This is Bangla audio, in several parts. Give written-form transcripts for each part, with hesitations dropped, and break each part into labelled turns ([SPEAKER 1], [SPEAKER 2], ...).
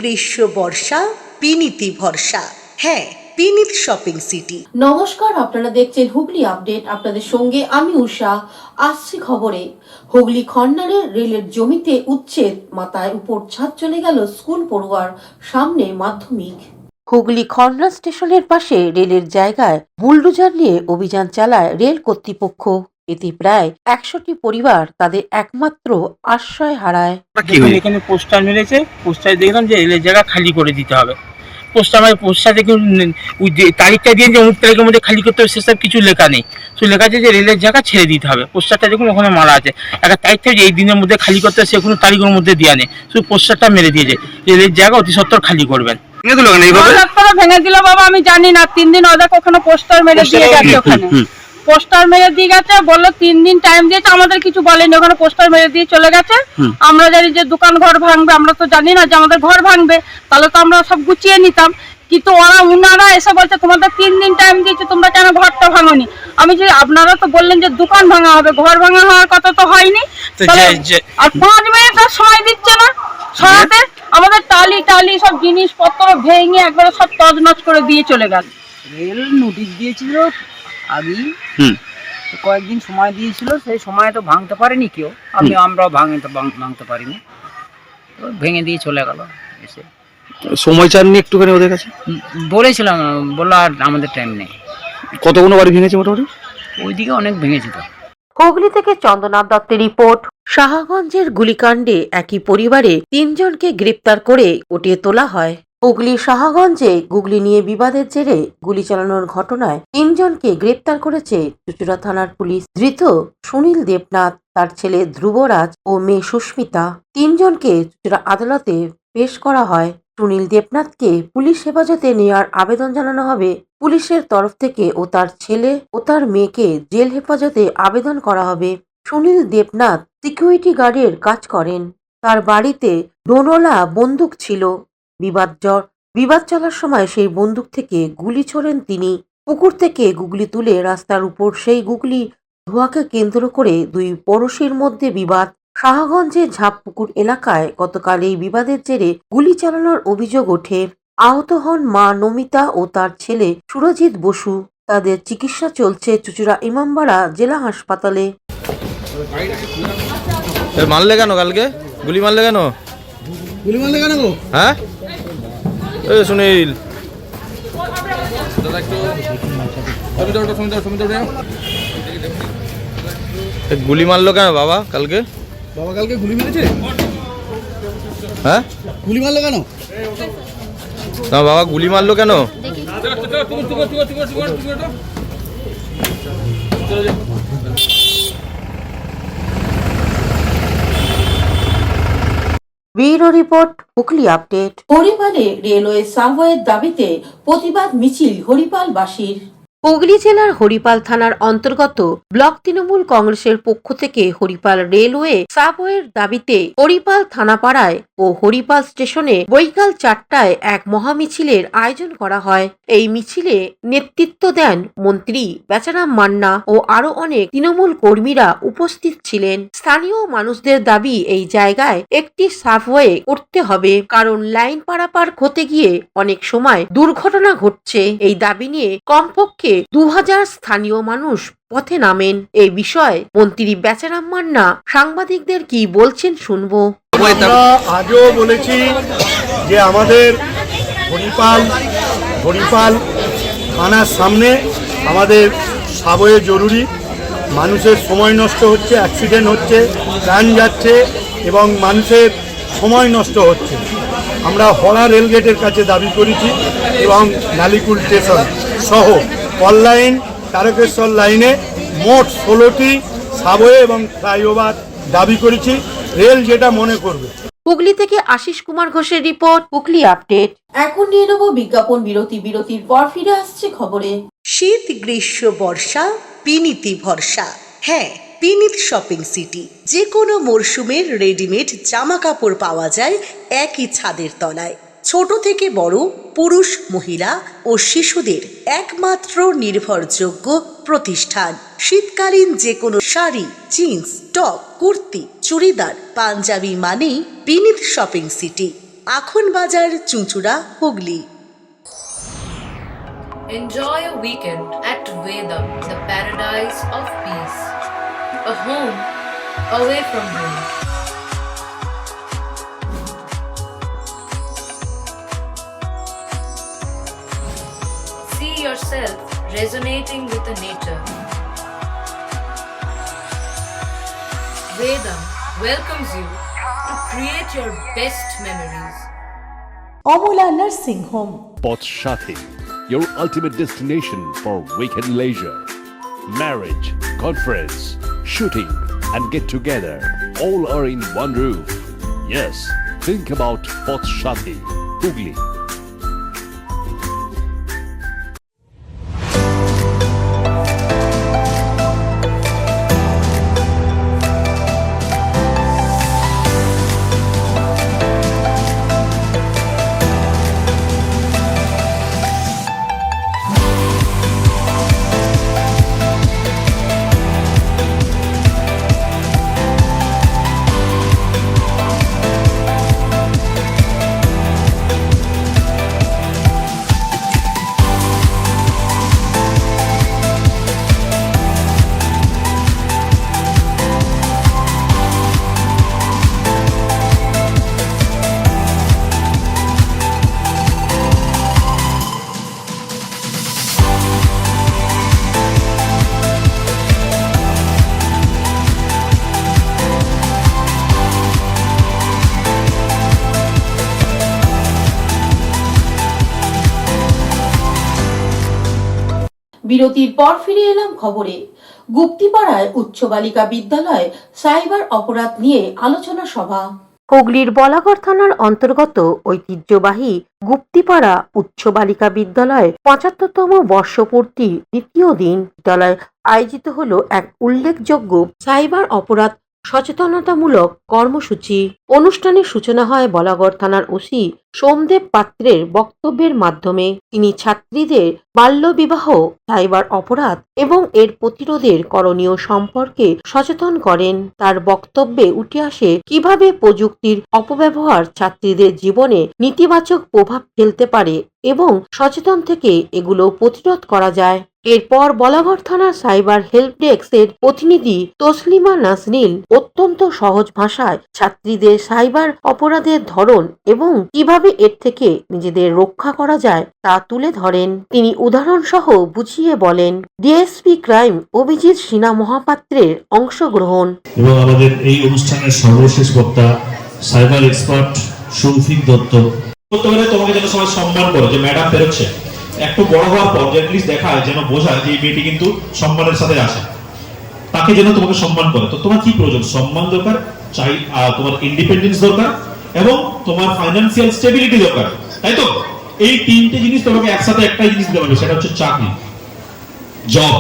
[SPEAKER 1] গ্রীষ্ম বর্ষা বিনীতি ভরসা। হ্যাঁ, বিনীত শপিং সিটি।
[SPEAKER 2] নমস্কার, আপনারা দেখছেন হুগলি আপডেট। আপনাদের সঙ্গে আমি উষা। আসছি খবরে। হুগলি খন্ডারের রেলের জমিতে উচ্ছেদ, মাথায় উপর ছাদ চলে গেল স্কুল পড়ুয়ার, সামনে মাধ্যমিক। হুগলি খন্ডা স্টেশনের পাশে রেলের জায়গায় বুলডোজার নিয়ে অভিযান চালায় রেল কর্তৃপক্ষ। এতে প্রায় 100টি পরিবার তাদের একমাত্র আশ্রয় হারায়।
[SPEAKER 3] এখানে পোস্টার মেরেছে, পোস্টারে দেখলাম যে রেলের জায়গা খালি করে দিতে হবে। পোস্টার দেখুন, ওই যে তারিখটা দিয়ে যে অমুক তারিখের মধ্যে খালি করতে হবে সেসব কিছু লেখা নেই। শুধু লেখা আছে যে রেলের জায়গা ছেড়ে দিতে হবে। পোস্টারটা দেখুন ওখানে মারা আছে, একটা তারিখ থেকে যে এই দিনের মধ্যে খালি করতে হবে, সে কোনো তারিখের মধ্যে দেওয়া নেই, শুধু পোস্টারটা মেরে দিয়েছে রেলের জায়গা অতি সত্বর খালি করবেন।
[SPEAKER 4] ভেঙে দিল বাবা, আমি জানি না। 3 দিন ওদের ওখানে পোস্টার মেরে দিয়ে গেছে, ওখানে পোস্টার মেরে দিয়ে গেছে, বললো 3 দিন টাইম দিয়েছে, আমাদের কিছু বলেনি, ওখানে পোস্টার মেরে দিয়ে চলে গেছে। আমরা জানি যে দোকান ঘর ভাঙবে, আমরা তো জানি না যে আমাদের ঘর ভাঙবে, তাহলে তো আমরা সব গুছিয়ে নিতাম। কিন্তু উনারা এসে বলছে তোমাদের 3 দিন টাইম দিয়েছে, তোমরা কেন ঘরটা ভাঙোনি? আমি যে আপনারা তো বললেন যে দোকান ভাঙা হবে, ঘর ভাঙা হওয়ার কথা তো হয়নি। আর 5 মিনিট সময় দিচ্ছে না সরাতে, আমাদের টালি সব জিনিসপত্র ভেঙে একবারে সব তছনছ করে দিয়ে চলে গেল।
[SPEAKER 5] রেল নোটিশ দিয়েছিল আগেই, কয়েকদিন সময় দিয়েছিল, সেই সময় তো ভাঙতে পারেনি কেউ, আমরাও ভাঙতে পারিনি, তো ভেঙে দিয়ে চলে গেল। এসে
[SPEAKER 6] সময় চাননি একটুখানি ওদের কাছে?
[SPEAKER 5] বলেছিলাম, বললো আর আমাদের টাইম নেই।
[SPEAKER 6] কতগুলো বাড়ি ভেঙেছে মোটামুটি?
[SPEAKER 5] ওইদিকে অনেক ভেঙেছে তো।
[SPEAKER 2] হুগলি থেকে চন্দ্রনাথ দত্তের রিপোর্ট। শাহগঞ্জের গুলিকাণ্ডে একই পরিবারে 3 জনকে গ্রেপ্তার করে উঠিয়ে তোলা হয়। হুগলি শাহগঞ্জে গুগলি নিয়ে বিবাদের জেরে গুলি চালানোর ঘটনায় 3 জনকে গ্রেপ্তার করেছে চুঁচুড়া থানার পুলিশ। ধৃত সুনীল দেবনাথ, তার ছেলে ধ্রুবরাজ ও মেয়ে সুস্মিতা। 3 জনকে চুঁচুড়া আদালতে পেশ করা হয়। সুনীল দেবনাথকে পুলিশ হেফাজতে নেওয়ার আবেদন জানানো হবে পুলিশের তরফ থেকে, ও তার ছেলে ও তার মেয়েকে জেল হেফাজতে আবেদন করা হবে। সুনীল দেবনাথ সিকিউরিটি গার্ডের কাজ করেন। তার বাড়িতে ডোনওয়ালা বন্দুক ছিল। বিবাদ চলার সময় সেই বন্দুক থেকে গুলি ছোড়েন তিনি। পুকুর থেকে গুগলি তুলে রাস্তার উপর সেই গুগলি ধোয়াকে কেন্দ্র করে 2 পড়শির মধ্যে বিবাদ। শাহগঞ্জের ঝাপপুকুর এলাকায় গতকাল এই বিবাদের জেরে গুলি চালানোর অভিযোগ ওঠে। আহত হন মা নমিতা ও তার ছেলে সুরজিৎ বসু। তাদের চিকিৎসা চলছে চুঁচুড়া ইমামবাড়া জেলা হাসপাতালে।
[SPEAKER 6] মারলে কেন কালকে? গুলি মারলে কেন? হ্যাঁ সুনীল, গুলি মারলো কেন বাবা কালকে?
[SPEAKER 7] কালকে গুলি মেরেছে?
[SPEAKER 6] হ্যাঁ,
[SPEAKER 7] গুলি মারলো কেন?
[SPEAKER 6] না বাবা, গুলি মারলো কেন?
[SPEAKER 2] Bureau report, Hooghly update. হরিপালে রেলওয়ে সার্ভের দাবিতে প্রতিবাদ মিছিল হরিপালবাসীর। হুগলি জেলার হরিপাল থানার অন্তর্গত ব্লক তৃণমূল কংগ্রেসের পক্ষ থেকে হরিপাল রেলওয়ে সাবওয়ের দাবিতে হরিপাল থানাপাড়ায় ও হরিপাল স্টেশনে বৈকাল 4টায় এক মহামিছিলের আয়োজন করা হয়। এই মিছিলে নেতৃত্ব দেন মন্ত্রী বেচারাম মান্না ও আরো অনেক তৃণমূল কর্মীরা উপস্থিত ছিলেন। স্থানীয় মানুষদের দাবি এই জায়গায় একটি সাবওয়ে করতে হবে, কারণ লাইন পারাপার হতে গিয়ে অনেক সময় দুর্ঘটনা ঘটছে। এই দাবি নিয়ে কমপক্ষে 2000 স্থানীয় মানুষ পথে নামেন। এই বিষয়ে মন্ত্রী বেচারাম মান্না সাংবাদিকদের কি বলছেন শুনবো।
[SPEAKER 7] আমরা আগেও বলেছি যে আমাদের হরিপাল থানার সামনে আমাদের সাবওয়ে জরুরি। মানুষের সময় নষ্ট হচ্ছে, অ্যাক্সিডেন্ট হচ্ছে, প্রাণ যাচ্ছে এবং মানুষের সময় নষ্ট হচ্ছে। আমরা হরা রেলগেটের কাছে দাবি করেছি এবং নালিকুল স্টেশন সহ কল্যাণ তারকেশ্বর লাইনে মোট 16টি সাবওয়ে এবং ফ্লাইওভার দাবি করেছি, রেল যেটা মনে করবে।
[SPEAKER 2] হুগলি থেকে আশিস কুমার ঘোষের রিপোর্ট, হুগলি আপডেট। এখন নিয়ে নেব বিজ্ঞাপন বিরতির পর ফিরে আসছে খবরে।
[SPEAKER 1] শীত গ্রীষ্ম বর্ষা বিনীতি ভরসা। হ্যাঁ, বিনীত শপিং সিটি। যে কোনো মরশুমের রেডিমেড জামা কাপড় পাওয়া যায় একই ছাদের তলায়। ছোট থেকে বড়, পুরুষ, মহিলা ও শিশুদের একমাত্র নির্ভরযোগ্য প্রতিষ্ঠান। শীতকালীন যে কোনো শাড়ি, জিন্স, টপ, কুর্তি, চুড়িদার, পাঞ্জাবি মানেই বিনীত শপিং সিটি। আখন বাজার, চুঁচুড়া, Hooghly.
[SPEAKER 8] Enjoy a weekend at Vedam, the paradise of peace. A home away from home. See yourself resonating with the nature. Vedam welcomes you to create your best memories.
[SPEAKER 1] Amala nursing home,
[SPEAKER 9] Poth Shati, your ultimate destination for weekend leisure. Marriage, conference, shooting, and get together all are in one roof. Yes, think about Poth Shati, Hugli.
[SPEAKER 2] বিরতির পর ফিরে এলাম খবরে। গুপ্তিপাড়ায় উচ্চ বালিকা বিদ্যালয় সাইবার অপরাধ নিয়ে আলোচনা সভা। হুগলির বলাগড় থানার অন্তর্গত ঐতিহ্যবাহী গুপ্তিপাড়া উচ্চ বালিকা বিদ্যালয় ৭৫তম বর্ষপূর্তি দ্বিতীয় দিন বিদ্যালয়ে আয়োজিত হলো এক উল্লেখযোগ্য সাইবার অপরাধ সচেতনতামূলক কর্মসূচি। অনুষ্ঠানের সূচনা হয় বলাগড় থানার ওসি সোমদেব পাত্রের বক্তব্যের মাধ্যমে। তিনি ছাত্রীদের বাল্যবিবাহ, সাইবার অপরাধ এবং এর প্রতিরোধের করণীয় সম্পর্কে সচেতন করেন। তার বক্তব্যে উঠে আসে কিভাবে প্রযুক্তির অপব্যবহার ছাত্রীদের জীবনে নেতিবাচক প্রভাব ফেলতে পারে এবং সচেতন থেকে এগুলো প্রতিরোধ করা যায়। এরপর বলাগড় থানার সাইবার হেল্প ডেস্কের প্রতিনিধি তসলিমা নাজনীন অত্যন্ত সহজ ভাষায় ছাত্রীদের সাইবার অপরাধের ধরন এবং কিভাবে এর থেকে নিজেদের রক্ষা করা যায় তা তুলে ধরেন। তিনি উদাহরণ সহ বুঝিয়ে বলেন। ডিএসপি ক্রাইম অভিজিৎ সিনহা মহাপাত্রের অংশগ্রহণ।
[SPEAKER 10] এবং আমাদের এই অনুষ্ঠানের সর্বশেষ বক্তা সাইবার এক্সপার্ট সৌফিক দত্ত। তোমাকে যেন সবাই সম্মান করে যে ম্যাডাম বেরোচ্ছে, একটু বড় হওয়ার পর যে অ্যাটলিস্ট দেখায়, যেন বোঝায় যে এই মেয়েটি কিন্তু সম্মানের সাথে আসে, তাকে যেন তোমাকে সম্মান করে। তো তোমার কি প্রয়োজন? সম্মান দরকার, চাই তোমার ইন্ডিপেন্ডেন্স দরকার এবং তোমার ফাইন্যান্সিয়াল স্টেবিলিটি দরকার, তাই তো? এই তিনটে জিনিস তোমাকে একসাথে একটাই জিনিস দিতে পারবে, সেটা হচ্ছে চাকরি, জব।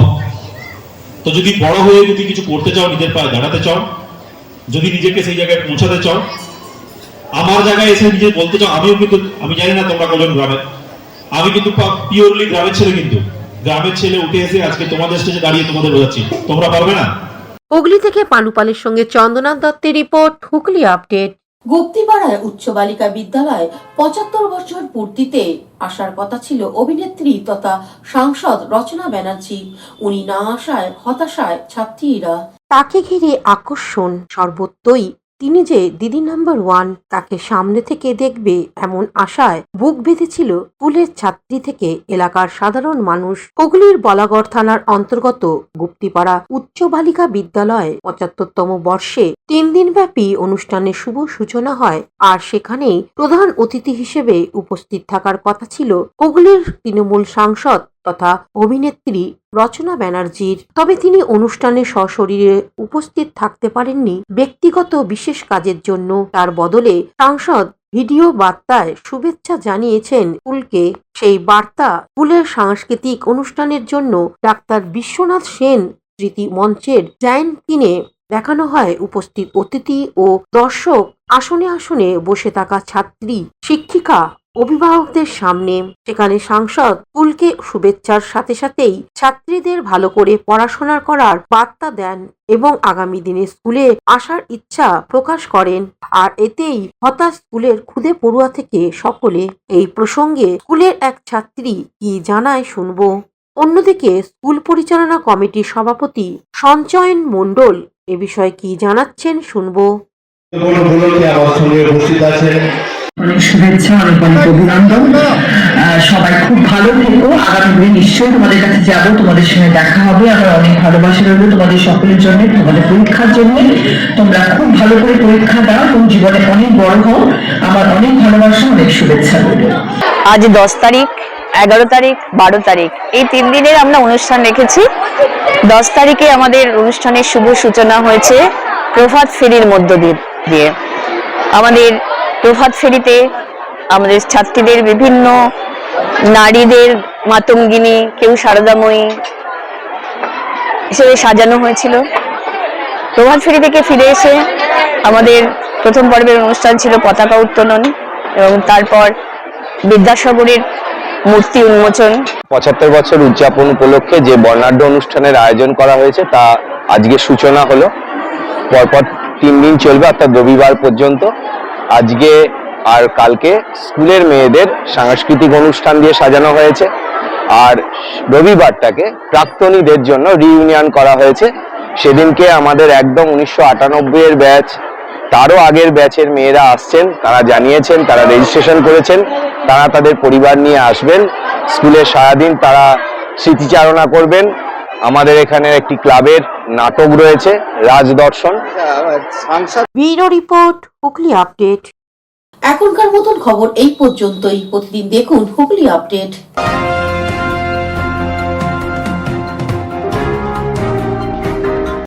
[SPEAKER 10] তো যদি বড় হয়ে যদি কিছু করতে চাও, নিজের পায়ে দাঁড়াতে চাও, যদি নিজেকে সেই জায়গায় পৌঁছাতে চাও, আমার জায়গায় এসে নিজে বলতে চাও, আমিও কিন্তু, আমি জানি না তোমরা কজন গ্রামে, আমি কিন্তু পিওরলি গ্রামের ছেলে, কিন্তু গ্রামের ছেলে উঠে এসে আজকে তোমাদের স্টেজে দাঁড়িয়ে তোমাদের বোঝাচ্ছি, তোমরা পারবে না?
[SPEAKER 2] হুগলি থেকে পানুপালের সঙ্গে চন্দনা দত্তের রিপোর্ট, হুগলি আপডেট। গুপ্তিপাড়ায় উচ্চ বালিকা বিদ্যালয় ৭৫ বছর পূর্তিতে আসার কথা ছিল অভিনেত্রী তথা সাংসদ রচনা ব্যানার্জি। উনি না আসায় হতাশায় ছাত্রীরা। তাকে ঘিরে আকর্ষণ সর্বত্রই। তিনি যে দিদি নাম্বার 1, তাকে সামনে থেকে দেখবে এমন আশায় বুক বেঁধেছিল স্কুলের ছাত্রী থেকে এলাকার সাধারণ মানুষ। হুগলির বলাগড় থানার অন্তর্গত গুপ্তিপাড়া উচ্চ বালিকা বিদ্যালয়ে ৭৫তম বর্ষে ৩ দিনব্যাপী অনুষ্ঠানের শুভ সূচনা হয়। আর সেখানেই প্রধান অতিথি হিসেবে উপস্থিত থাকার কথা ছিল হুগলির তৃণমূল সাংসদ তথা অভিনেত্রী রচনা ব্যানার্জির। তবে তিনি অনুষ্ঠানে সশরীরে উপস্থিত থাকতে পারেননি ব্যক্তিগত বিশেষ কাজের জন্য। তার বদলে সাংসদ ভিডিও বার্তায় শুভেচ্ছা জানিয়েছেন স্কুলকে। সেই বার্তা স্কুলের সাংস্কৃতিক অনুষ্ঠানের জন্য ডাক্তার বিশ্বনাথ সেন স্মৃতি মঞ্চের জায়ান্ট কিনে দেখানো হয়। উপস্থিত অতিথি ও দর্শক আসনে আসনে বসে থাকা ছাত্রী, শিক্ষিকা অভিভাবকদের সামনে। সেখানে সাংসদ স্কুলকে শুভেচ্ছার সাথে সাথেই ছাত্রীদের ভালো করে পড়াশোনা করার বার্তা দেন এবং আগামী দিনে স্কুলে আসার ইচ্ছা প্রকাশ করেন। আর এতেই হতাশ স্কুলের খুদে পড়ুয়া থেকে সকলে। এই প্রসঙ্গে স্কুলের এক ছাত্রী কি জানায় শুনবো। অন্যদিকে স্কুল পরিচালনা কমিটির সভাপতি সঞ্চয়ন মণ্ডল এ বিষয়ে কি জানাচ্ছেন শুনবো।
[SPEAKER 11] অনেক শুভেচ্ছা, অনেক অনেক অভিনন্দন। সবাই খুব ভালো থেকো। আগামী দিনে নিশ্চয়ই তোমাদের কাছে যাবো, তোমাদের সঙ্গে দেখা হবে। আমার অনেক ভালোবাসা রইল তোমাদের সকলের জন্য, তোমাদের পরীক্ষার জন্য। তোমরা খুব ভালো করে পরীক্ষা দাও এবং জীবনে অনেক বড় হও। আমার অনেক ভালোবাসা, অনেক শুভেচ্ছা রইল।
[SPEAKER 12] আজ 10 তারিখ, 11 তারিখ, 12 তারিখ এই 3 দিনের আমরা অনুষ্ঠান রেখেছি। 10 তারিখে আমাদের অনুষ্ঠানের শুভ সূচনা হয়েছে প্রভাত ফেরির মধ্য দিয়ে। আমাদের প্রভাত ফেরিতে আমাদের ছাত্রীদের বিভিন্ন নারীদের মাতঙ্গিনী, কেউ সারদাময়ী হিসেবে সাজানো হয়েছিল। প্রভাত ফেরি থেকে ফিরে এসে আমাদের প্রথম পর্বের অনুষ্ঠান ছিল পতাকা উত্তোলন এবং তারপর বিদ্যাসাগরের মূর্তি উন্মোচন।
[SPEAKER 13] 75 বছর উদযাপন উপলক্ষে যে বর্ণাঢ্য অনুষ্ঠানের আয়োজন করা হয়েছে তা আজকে সূচনা হলো। পরপর 3 দিন চলবে, অর্থাৎ রবিবার পর্যন্ত। আজকে আর কালকে স্কুলের মেয়েদের সাংস্কৃতিক অনুষ্ঠান দিয়ে সাজানো হয়েছে, আর রবিবারটাকে প্রাক্তনীদের জন্য রিইউনিয়ন করা হয়েছে। সেদিনকে আমাদের একদম 1998 এর ব্যাচ, তারও আগের ব্যাচের মেয়েরা আসছেন, তারা জানিয়েছেন, তারা রেজিস্ট্রেশন করেছেন, তারা তাদের পরিবার নিয়ে আসবেন। স্কুলে সারাদিন তারা স্মৃতিচারণা করবেন। আমাদের এখানে একটি ক্লাবের নাটক রয়েছে, Rajdarshan.
[SPEAKER 2] Bureau report, Hooghly update.
[SPEAKER 14] এখনকার মতন খবর এই পর্যন্তই। প্রতিদিন দেখুন হুগলি আপডেট।